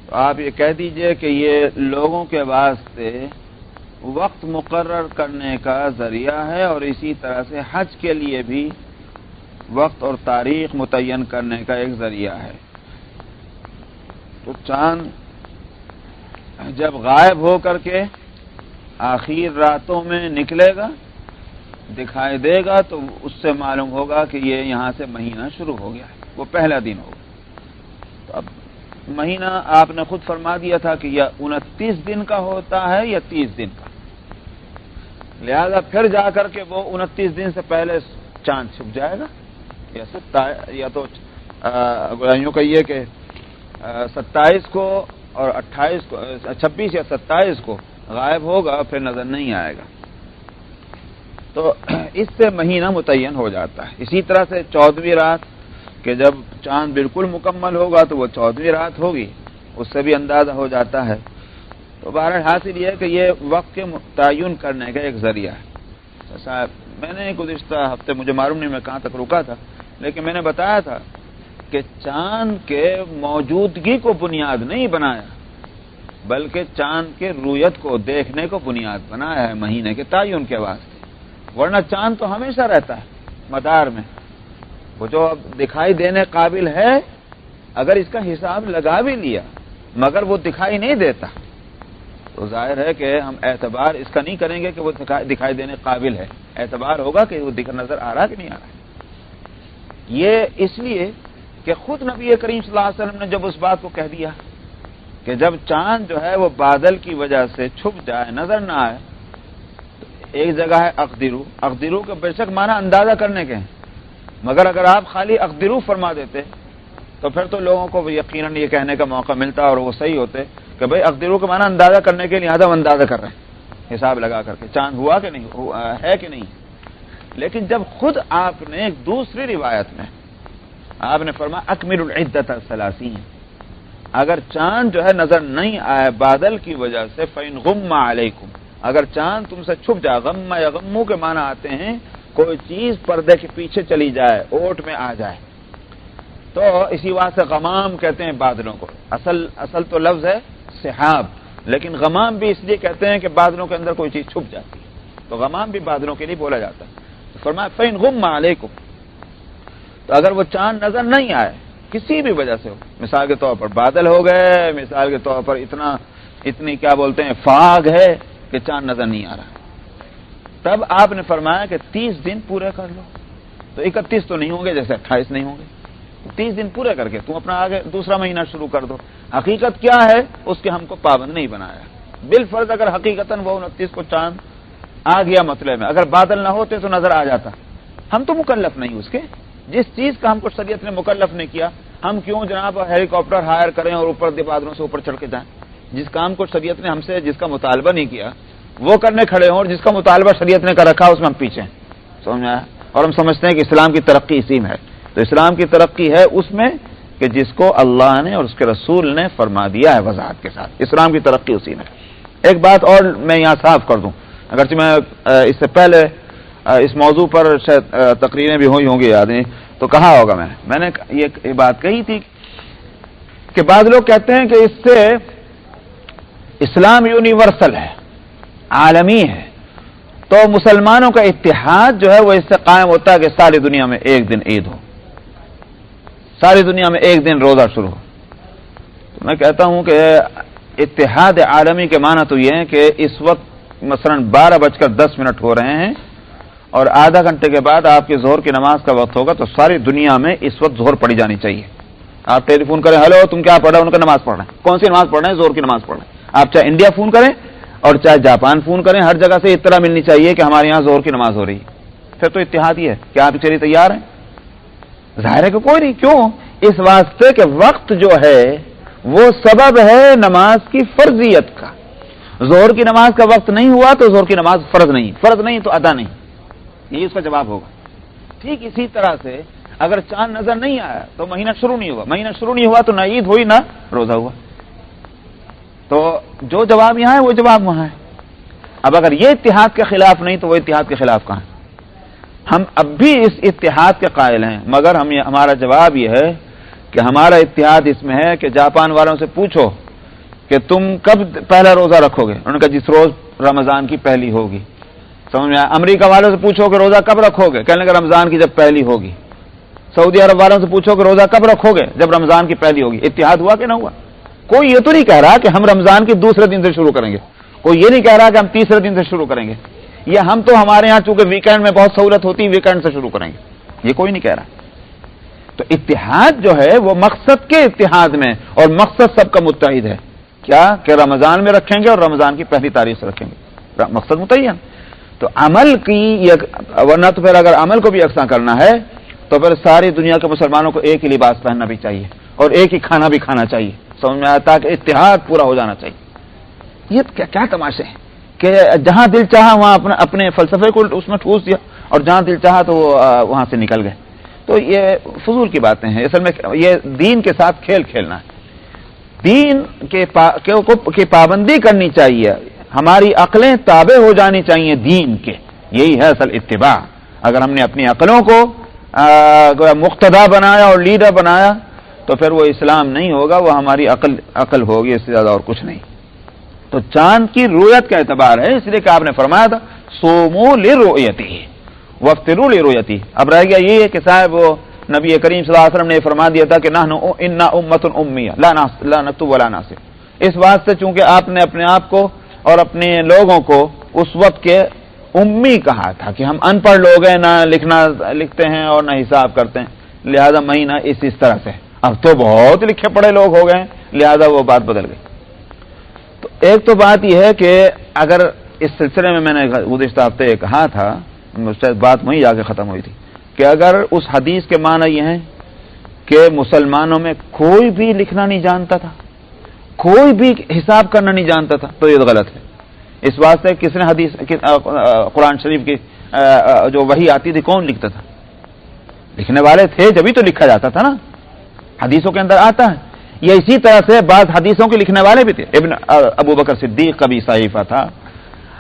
تو آپ یہ کہہ دیجئے کہ یہ لوگوں کے واسطے وقت مقرر کرنے کا ذریعہ ہے اور اسی طرح سے حج کے لیے بھی وقت اور تاریخ متعین کرنے کا ایک ذریعہ ہے۔ تو چاند جب غائب ہو کر کے آخر راتوں میں نکلے گا، دکھائی دے گا، تو اس سے معلوم ہوگا کہ یہ یہاں سے مہینہ شروع ہو گیا ہے، وہ پہلا دن ہوگا۔ تو اب مہینہ آپ نے خود فرما دیا تھا کہ یہ 29 دن کا ہوتا ہے یا 30 دن کا، لہذا پھر جا کر کے وہ 29 دن سے پہلے چاند چھپ جائے گا، یا تو یوں کہیے کہ 27 کو اور 28 کو، 26 یا 27 کو غائب ہوگا، پھر نظر نہیں آئے گا۔ تو اس سے مہینہ متعین ہو جاتا ہے۔ اسی طرح سے 14ویں رات کہ جب چاند بالکل مکمل ہوگا تو وہ 14ویں رات ہوگی، اس سے بھی اندازہ ہو جاتا ہے۔ تو بہرحال حاصل یہ ہے کہ یہ وقت کے تعین کرنے کا ایک ذریعہ ہے۔ صاحب میں نے گزشتہ ہفتے، مجھے معلوم نہیں میں کہاں تک رکا تھا، لیکن میں نے بتایا تھا کہ چاند کے موجودگی کو بنیاد نہیں بنایا، بلکہ چاند کے رویت کو دیکھنے کو بنیاد بنایا ہے مہینے کے تعین کے واسطے، ورنہ چاند تو ہمیشہ رہتا ہے مدار میں، وہ جو اب دکھائی دینے قابل ہے، اگر اس کا حساب لگا بھی لیا مگر وہ دکھائی نہیں دیتا، تو ظاہر ہے کہ ہم اعتبار اس کا نہیں کریں گے کہ وہ دکھائی دینے قابل ہے، اعتبار ہوگا کہ وہ نظر آ رہا کہ نہیں آ رہا۔ یہ اس لیے کہ خود نبی کریم صلی اللہ علیہ وسلم نے جب اس بات کو کہہ دیا کہ جب چاند جو ہے وہ بادل کی وجہ سے چھپ جائے، نظر نہ آئے، تو ایک جگہ ہے اقدرو، اقدرو کے بے شک معنی اندازہ کرنے کے ہیں، مگر اگر آپ خالی اقدرو فرما دیتے تو پھر تو لوگوں کو یقیناً یہ کہنے کا موقع ملتا اور وہ صحیح ہوتے کہ بھئی اقدرو کے معنی اندازہ کرنے کے لیے ہم اندازہ کر رہے ہیں حساب لگا کر کے چاند ہوا کہ نہیں ہے کہ نہیں۔ لیکن جب خود آپ نے ایک دوسری روایت میں آپ نے فرمایا اکمل العدۃ 30، اگر چاند جو ہے نظر نہیں آئے بادل کی وجہ سے فإن غم علیکم، اگر چاند تم سے چھپ جائے، غم یا غمو کے معنی آتے ہیں کوئی چیز پردے کے پیچھے چلی جائے، اوٹ میں آ جائے، تو اسی واسطے غمام کہتے ہیں بادلوں کو، اصل تو لفظ ہے سحاب، لیکن غمام بھی اس لیے کہتے ہیں کہ بادلوں کے اندر کوئی چیز چھپ جاتی ہے، تو غمام بھی بادلوں کے لیے بولا جاتا ہے۔ تو فرمایا فإن غم علیکم، تو اگر وہ چاند نظر نہیں آئے کسی بھی وجہ سے ہو، مثال کے طور پر بادل ہو گئے، مثال کے طور پر اتنی کیا بولتے ہیں فاگ ہے کہ چاند نظر نہیں آ رہا، تب آپ نے فرمایا کہ 30 دن پورے کر لو، تو 31 تو نہیں ہوں گے، جیسے 28 نہیں ہوں گے، 30 دن پورے کر کے تم اپنا آگے دوسرا مہینہ شروع کر دو۔ حقیقت کیا ہے اس کے ہم کو پابند نہیں بنایا، بالفرض اگر حقیقتاً وہ 29 کو چاند آ گیا مطلب میں، اگر بادل نہ ہوتے تو نظر آ جاتا، ہم تو مکلف نہیں اس کے، جس چیز کا ہم کو شریعت نے مکلف نہیں کیا، ہم کیوں جناب ہیلی کاپٹر ہائر کریں اور اوپر بادلوں سے اوپر چڑھ کے جائیں؟ جس کام کو شریعت نے ہم سے جس کا مطالبہ نہیں کیا وہ کرنے کھڑے ہوں، اور جس کا مطالبہ شریعت نے کر رکھا اس میں ہم پیچھے ہیں، سمجھ میں آیا؟ اور ہم سمجھتے ہیں کہ اسلام کی ترقی اسی میں ہے، تو اسلام کی ترقی ہے اس میں کہ جس کو اللہ نے اور اس کے رسول نے فرما دیا ہے وضاحت کے ساتھ. اسلام کی ترقی اسی میں. ایک بات اور میں یہاں صاف کر دوں، اگرچہ میں اس سے پہلے اس موضوع پر شاید تقریریں بھی ہوئی ہوں گی یاد نہیں تو کہا ہوگا میں نے یہ بات کہی تھی کہ بعض لوگ کہتے ہیں کہ اس سے اسلام یونیورسل ہے، عالمی ہے، تو مسلمانوں کا اتحاد جو ہے وہ اس سے قائم ہوتا ہے کہ ساری دنیا میں ایک دن عید ہو، ساری دنیا میں ایک دن روزہ شروع ہو. تو میں کہتا ہوں کہ اتحاد عالمی کے معنی تو یہ ہے کہ اس وقت مثلا 12:10 ہو رہے ہیں اور آدھا گھنٹے کے بعد آپ کی ظہر کی نماز کا وقت ہوگا تو ساری دنیا میں اس وقت ظہر پڑھی جانی چاہیے. آپ ٹیلی فون کریں، ہلو تم کیا پڑھ رہے ہو، ان کا نماز پڑھ رہے ہیں. کون سی نماز پڑھ رہے ہیں؟ ظہر کی نماز پڑھ رہے ہیں. آپ چاہے انڈیا فون کریں اور چاہے جاپان فون کریں، ہر جگہ سے اطلاع ملنی چاہیے کہ ہمارے یہاں ظہر کی نماز ہو رہی ہے. پھر تو اتحاد ہی ہے. کیا آپ چلیے تیار ہیں؟ ظاہر ہے کہ کوئی نہیں. کیوں؟ اس واسطے کہ وقت جو ہے وہ سبب ہے نماز کی فرضیت کا. ظہر کی نماز کا وقت نہیں ہوا تو ظہر کی نماز فرض نہیں تو ادا نہیں. یہی اس کا جواب ہوگا. ٹھیک اسی طرح سے اگر چاند نظر نہیں آیا تو مہینہ شروع نہیں ہوا، مہینہ شروع نہیں ہوا تو نہ عید ہوئی نہ روزہ ہوا. تو جو جواب یہاں ہے وہ جواب وہاں ہے. اب اگر یہ اتحاد کے خلاف نہیں تو وہ اتحاد کے خلاف کہاں ہے؟ ہم اب بھی اس اتحاد کے قائل ہیں، مگر ہمارا جواب یہ ہے کہ ہمارا اتحاد اس میں ہے کہ جاپان والوں سے پوچھو کہ تم کب پہلا روزہ رکھو گے، انہوں نے کہا جس روز رمضان کی پہلی ہوگی. سمجھ میں آیا؟ امریکہ والوں سے پوچھو کہ روزہ کب رکھو گے، کہنے لگا رمضان کی جب پہلی ہوگی. سعودی عرب والوں سے پوچھو کہ روزہ کب رکھو گے، جب رمضان کی پہلی ہوگی. اتحاد ہوا کہ نہ ہوا؟ کوئی یہ تو نہیں کہہ رہا کہ ہم رمضان کے دوسرے دن سے شروع کریں گے، کوئی یہ نہیں کہہ رہا کہ ہم تیسرے دن سے شروع کریں گے، یہ ہم تو ہمارے ہاں چونکہ ویکینڈ میں بہت سہولت ہوتی ہے ویکینڈ سے شروع کریں گے، یہ کوئی نہیں کہہ رہا. تو اتحاد جو ہے وہ مقصد کے اتحاد میں، اور مقصد سب کا متحد ہے. کیا کہ رمضان میں رکھیں گے اور رمضان کی پہلی تاریخ سے رکھیں گے، مقصد متعین. تو عمل کی ورنہ تو پھر اگر عمل کو بھی یکساں کرنا ہے تو پھر ساری دنیا کے مسلمانوں کو ایک ہی لباس پہننا بھی چاہیے اور ایک ہی کھانا بھی کھانا چاہیے. سمجھ میں آتا کہ اتحاد پورا ہو جانا چاہیے. یہ کیا تماشے ہیں کہ جہاں دل چاہا وہاں اپنے فلسفے کو اس میں ٹھوس دیا اور جہاں دل چاہا تو وہاں سے نکل گئے. تو یہ فضول کی باتیں ہیں. اصل میں یہ دین کے ساتھ کھیل کھیلنا ہے. دین کی پابندی کرنی چاہیے، ہماری عقلیں تابع ہو جانی چاہیے دین کے. یہی ہے اصل اتباع. اگر ہم نے اپنی عقلوں کو مقتدا بنایا اور لیڈر بنایا تو پھر وہ اسلام نہیں ہوگا، وہ ہماری عقل ہوگی، اس سے زیادہ اور کچھ نہیں. تو چاند کی رؤیت کا اعتبار ہے، اس لیے کہ آپ نے فرمایا تھا صوموا لرؤیتہ وافطروا لرؤیتہ. اب رہ گیا یہ ہے کہ صاحب وہ نبی کریم صلی اللہ علیہ وسلم نے فرما دیا تھا کہ نحن انا امۃ امیہ لا نکتب ولا ناسب. اس بات سے چونکہ آپ نے اپنے آپ کو اور اپنے لوگوں کو اس وقت کے امی کہا تھا کہ ہم ان پڑھ لوگ ہیں، نہ لکھتے ہیں اور نہ حساب کرتے ہیں، لہذا مہینہ اس طرح سے. اب تو بہت لکھے پڑھے لوگ ہو گئے ہیں، لہذا وہ بات بدل گئی. تو ایک تو بات یہ ہے کہ اگر اس سلسلے میں نے گزشتہ ہفتے یہ کہا تھا، شاید بات وہیں جا کے ختم ہوئی تھی، کہ اگر اس حدیث کے معنی یہ ہیں کہ مسلمانوں میں کوئی بھی لکھنا نہیں جانتا تھا، کوئی بھی حساب کرنا نہیں جانتا تھا، تو یہ غلط ہے. اس واسطے کس نے حدیث قرآن شریف کی جو وحی آتی تھی کون لکھتا تھا؟ لکھنے والے تھے جبھی تو لکھا جاتا تھا نا. حدیثوں کے اندر آتا ہے. یہ اسی طرح سے بعض حدیثوں کے لکھنے والے بھی تھے. ابن ابو بکر صدیق کا بھی صحیفہ تھا،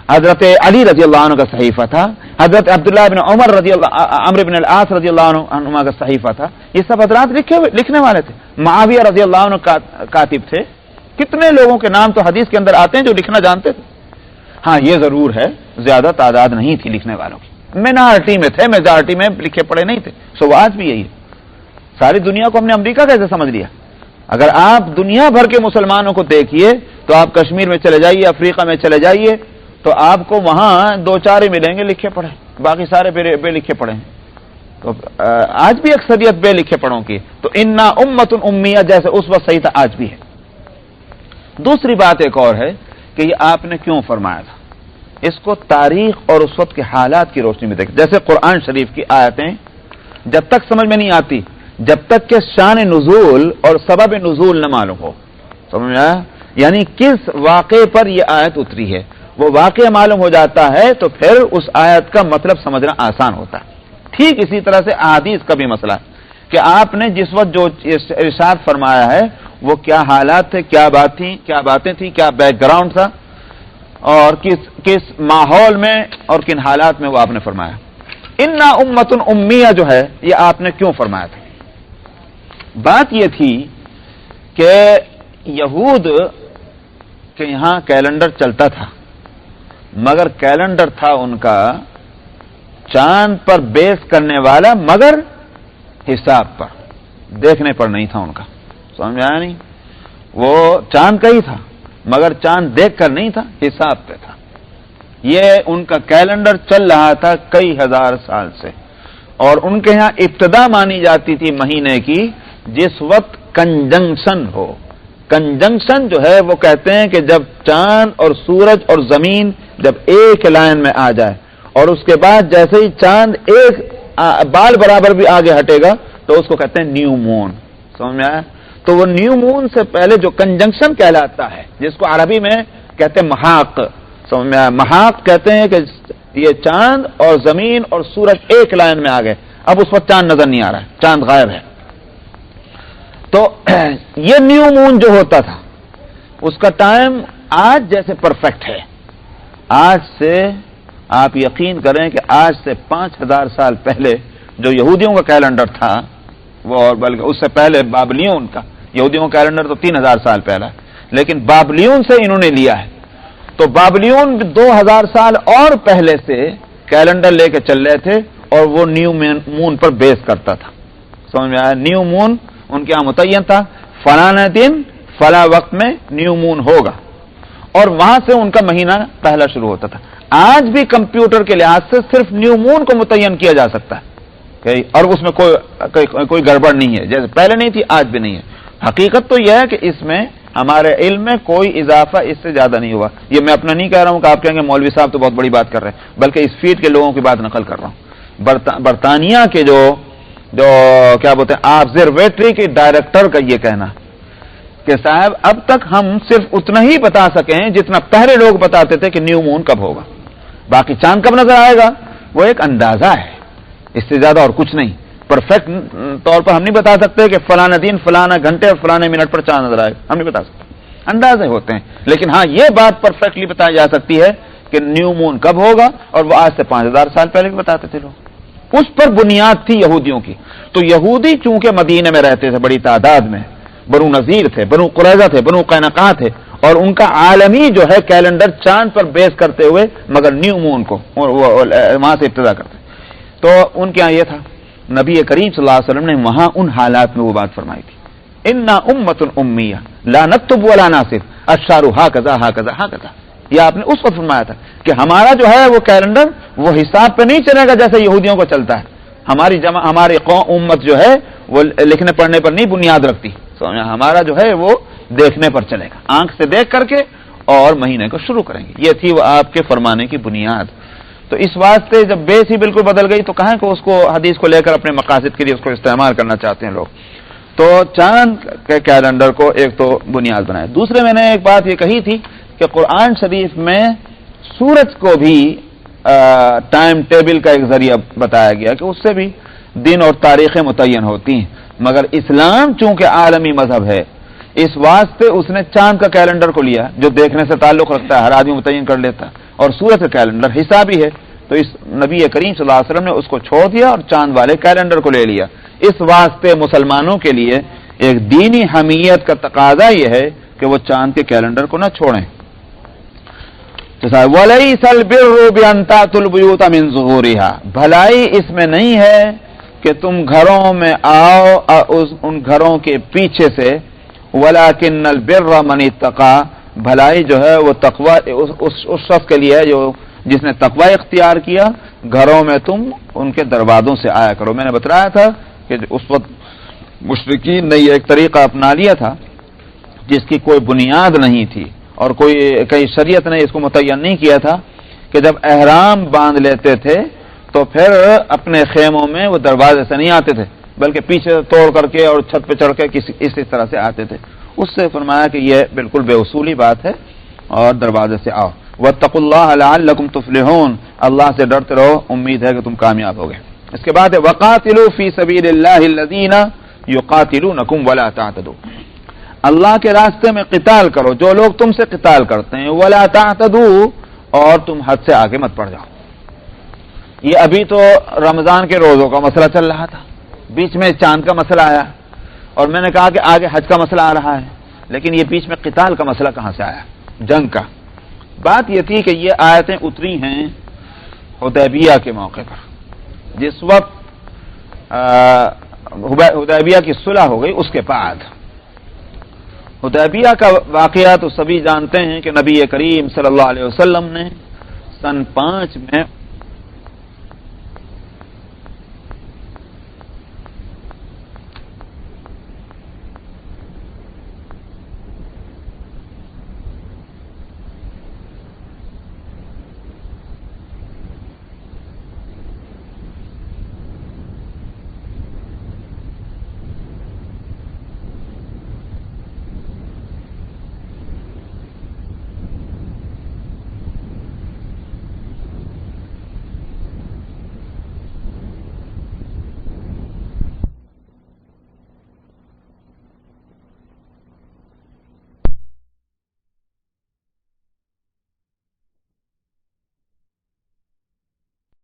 حضرت علی رضی اللہ عنہ کا صحیفہ تھا، حضرت عبداللہ بن عمر عمرو بن العاص رضی اللہ عنہ کا صحیفہ تھا. یہ سب حضرات لکھنے والے تھے. معاویہ رضی اللہ عنہ کاتب تھے. کتنے لوگوں کے نام تو حدیث کے اندر آتے ہیں جو لکھنا جانتے تھے. ہاں یہ ضرور ہے زیادہ تعداد نہیں تھی لکھنے والوں کی، مینارٹی میں تھے، میجارٹی میں لکھے پڑھے نہیں تھے. سو آج بھی یہی ہے. ساری دنیا کو ہم نے امریکہ کیسے سمجھ لیا؟ اگر آپ دنیا بھر کے مسلمانوں کو دیکھیے تو آپ کشمیر میں چلے جائیے، افریقہ میں چلے جائیے تو آپ کو وہاں 2-4 ہی ملیں گے لکھے پڑھے، باقی سارے بے لکھے پڑھے ہیں. تو آج بھی اکثریت بے لکھے پڑھوں کی. تو انا امۃ امیہ جیسے اس وقت صحیح تھا آج بھی ہے. دوسری بات ایک اور ہے کہ یہ آپ نے کیوں فرمایا تھا، اس کو تاریخ اور اس وقت کے حالات کی روشنی میں دیکھ. جیسے قرآن شریف کی آیتیں جب تک سمجھ میں نہیں آتی جب تک کہ شان نزول اور سبب نزول نہ معلوم ہو. سمجھ میں آیا؟ یعنی کس واقعے پر یہ آیت اتری ہے، وہ واقعہ معلوم ہو جاتا ہے تو پھر اس آیت کا مطلب سمجھنا آسان ہوتا ہے. ٹھیک اسی طرح سے احادیث کا بھی مسئلہ ہے کہ آپ نے جس وقت جو ارشاد فرمایا ہے وہ کیا حالات تھے، کیا باتیں تھیں، کیا بیک گراؤنڈ تھا، اور کس ماحول میں اور کن حالات میں وہ آپ نے فرمایا. انا امۃ امیہ جو ہے یہ آپ نے کیوں فرمایا تھا؟ بات یہ تھی کہ یہود کے یہاں کیلنڈر چلتا تھا، مگر کیلنڈر تھا ان کا چاند پر بیس کرنے والا، مگر حساب پر، دیکھنے پر نہیں تھا ان کا. سمجھ میں آیا نہیں؟ وہ چاند کا ہی تھا مگر چاند دیکھ کر نہیں تھا، حساب پہ تھا. یہ ان کا کیلنڈر چل رہا تھا کئی ہزار سال سے، اور ان کے ہاں ابتدا مانی جاتی تھی مہینے کی جس وقت کنجنکشن ہو. کنجنکشن جو ہے وہ کہتے ہیں کہ جب چاند اور سورج اور زمین جب ایک لائن میں آ جائے، اور اس کے بعد جیسے ہی چاند ایک بال برابر بھی آگے ہٹے گا تو اس کو کہتے ہیں نیو مون. سمجھ میں آیا؟ تو وہ نیو مون سے پہلے جو کنجنکشن کہلاتا ہے، جس کو عربی میں کہتے ہیں محاق. سمجھ میں آیا؟ محاق کہتے ہیں کہ یہ چاند اور زمین اور سورج ایک لائن میں آ گئے، اب اس وقت چاند نظر نہیں آ رہا ہے، چاند غائب ہے. تو یہ نیو مون جو ہوتا تھا اس کا ٹائم آج جیسے پرفیکٹ ہے. آج سے آپ یقین کریں کہ آج سے 5000 سال پہلے جو یہودیوں کا کیلنڈر تھا، وہ اور بلکہ اس سے پہلے بابلیون کا، یہودیوں کا کیلنڈر تو 3000 سال پہلا ہے، لیکن بابلیون سے انہوں نے لیا ہے. تو بابلیون 2000 سال اور پہلے سے کیلنڈر لے کے چل رہے تھے، اور وہ نیو مون پر بیس کرتا تھا. سمجھ میں آیا؟ نیو مون ان کے یہاں متعین تھا، فلاں دن فلاں وقت میں نیو مون ہوگا، اور وہاں سے ان کا مہینہ پہلا شروع ہوتا تھا. آج بھی کمپیوٹر کے لحاظ سے صرف نیو مون کو متعین کیا جا سکتا ہے، اور اس میں کوئی گڑبڑ نہیں ہے، جیسے پہلے نہیں تھی آج بھی نہیں ہے. حقیقت تو یہ ہے کہ اس میں ہمارے علم میں کوئی اضافہ اس سے زیادہ نہیں ہوا. یہ میں اپنا نہیں کہہ رہا ہوں کہ آپ کہیں گے مولوی صاحب تو بہت بڑی بات کر رہے ہیں، بلکہ اس فیلڈ کے لوگوں کی بات نقل کر رہا ہوں. برطانیہ کے جو کیا بولتے ہیں آبزرویٹری کے ڈائریکٹر کا یہ کہنا کہ صاحب اب تک ہم صرف اتنا ہی بتا سکے ہیں جتنا پہلے لوگ بتاتے تھے کہ نیو مون کب ہوگا، باقی چاند کب نظر آئے گا وہ ایک اندازہ ہے، اس سے زیادہ اور کچھ نہیں. پرفیکٹ طور پر ہم نہیں بتا سکتے کہ فلانا دن فلانا گھنٹے اور فلانے منٹ پر چاند نظر آئے، ہم نہیں بتا سکتے، اندازے ہوتے ہیں. لیکن ہاں یہ بات پرفیکٹلی بتائی جا سکتی ہے کہ نیو مون کب ہوگا، اور وہ آج سے 5000 سال پہلے بھی بتاتے تھے لوگ. اس پر بنیاد تھی یہودیوں کی. تو یہودی چونکہ مدینے میں رہتے تھے بڑی تعداد میں، بنو نذیر تھے، بنو قریظہ تھے، بنو قینقاع تھے، اور ان کا عالمی جو ہے کیلنڈر چاند پر بیس کرتے ہوئے مگر نیو مون کو وہاں سے ابتدا کرتے. تو ان کے یہاں یہ تھا، نبی کریم صلی اللہ علیہ وسلم نے وہاں ان حالات میں وہ بات فرمائی تھی، انا امۃ امیہ لا نکتب ولا ناسب الشہر ہکذا ہکذا ہکذا. یہ آپ نے اس وقت فرمایا تھا کہ ہمارا جو ہے وہ کیلنڈر وہ حساب پہ نہیں چلے گا جیسے یہودیوں کو چلتا ہے. ہماری امت جو ہے وہ لکھنے پڑھنے پر نہیں بنیاد رکھتی. ہمارا جو ہے وہ دیکھنے پر چلے گا، آنکھ سے دیکھ کر کے اور مہینے کو شروع کریں گے. یہ تھی وہ آپ کے فرمانے کی بنیاد. تو اس واسطے جب بیس ہی بالکل بدل گئی تو کہاں کو اس کو حدیث کو لے کر اپنے مقاصد کے لیے اس کو استعمال کرنا چاہتے ہیں لوگ. تو چاند کے کیلنڈر کو ایک تو بنیاد بنائے. دوسرے میں نے ایک بات یہ کہی تھی کہ قرآن شریف میں سورج کو بھی ٹائم ٹیبل کا ایک ذریعہ بتایا گیا کہ اس سے بھی دن اور تاریخیں متعین ہوتی ہیں، مگر اسلام چونکہ عالمی مذہب ہے اس واسطے اس نے چاند کا کیلنڈر کو لیا جو دیکھنے سے تعلق رکھتا ہے، ہر آدمی متعین کر لیتا ہے، اور سورج کا کیلنڈر حسابی ہے. تو اس نبی کریم صلی اللہ علیہ وسلم نے اس کو چھوڑ دیا اور چاند والے کیلنڈر کو لے لیا. اس واسطے مسلمانوں کے لیے ایک دینی حمیت کا تقاضا یہ ہے کہ وہ چاند کے کیلنڈر کو نہ چھوڑیں. وَلَيْسَ الْبِرُّ بِأَن تَأْتُوا الْبُيُوتَ مِن ظُهُورِهَا، بھلائی اس میں نہیں ہے کہ تم گھروں میں آؤ ان گھروں کے پیچھے سے. وَلَكِنَّ الْبِرَّ مَنِ اتَّقَىٰ، بھلائی جو ہے وہ تقوی اس شخص کے لیے ہے جس نے تقوی اختیار کیا. گھروں میں تم ان کے دروازوں سے آیا کرو. میں نے بتایا تھا کہ اس وقت مشرکین نے یہ ایک طریقہ اپنا لیا تھا جس کی کوئی بنیاد نہیں تھی اور کئی شریعت نے اس کو متعین نہیں کیا تھا کہ جب احرام باندھ لیتے تھے تو پھر اپنے خیموں میں وہ دروازے سے نہیں آتے تھے بلکہ پیچھے توڑ کر کے اور چھت پہ چڑھ کے اس طرح سے آتے تھے. اس سے فرمایا کہ یہ بالکل بے اصولی بات ہے اور دروازے سے آؤ. واتقوا اللہ لعلکم تفلحون، اللہ سے ڈرتے رہو، امید ہے کہ تم کامیاب ہوگے. اس کے بعد وقاتلوا فی سبیل اللہ الذین یقاتلونکم ولا تعتدوا، اللہ کے راستے میں قتال کرو جو لوگ تم سے قتال کرتے ہیں، ولا تعتدوا، اور تم حد سے آگے مت پڑ جاؤ۔ یہ ابھی تو رمضان کے روزوں کا مسئلہ چل رہا تھا، بیچ میں چاند کا مسئلہ آیا، اور میں نے کہا کہ آگے حج کا مسئلہ آ رہا ہے، لیکن یہ بیچ میں قتال کا مسئلہ کہاں سے آیا، جنگ کا؟ بات یہ تھی کہ یہ آیتیں اتری ہیں حدیبیہ کے موقع پر، جس وقت حدیبیہ کی صلح ہو گئی، اس کے بعد۔ حدیبیہ کا واقعہ تو سبھی جانتے ہیں کہ نبی کریم صلی اللہ علیہ وسلم نے سن 5 میں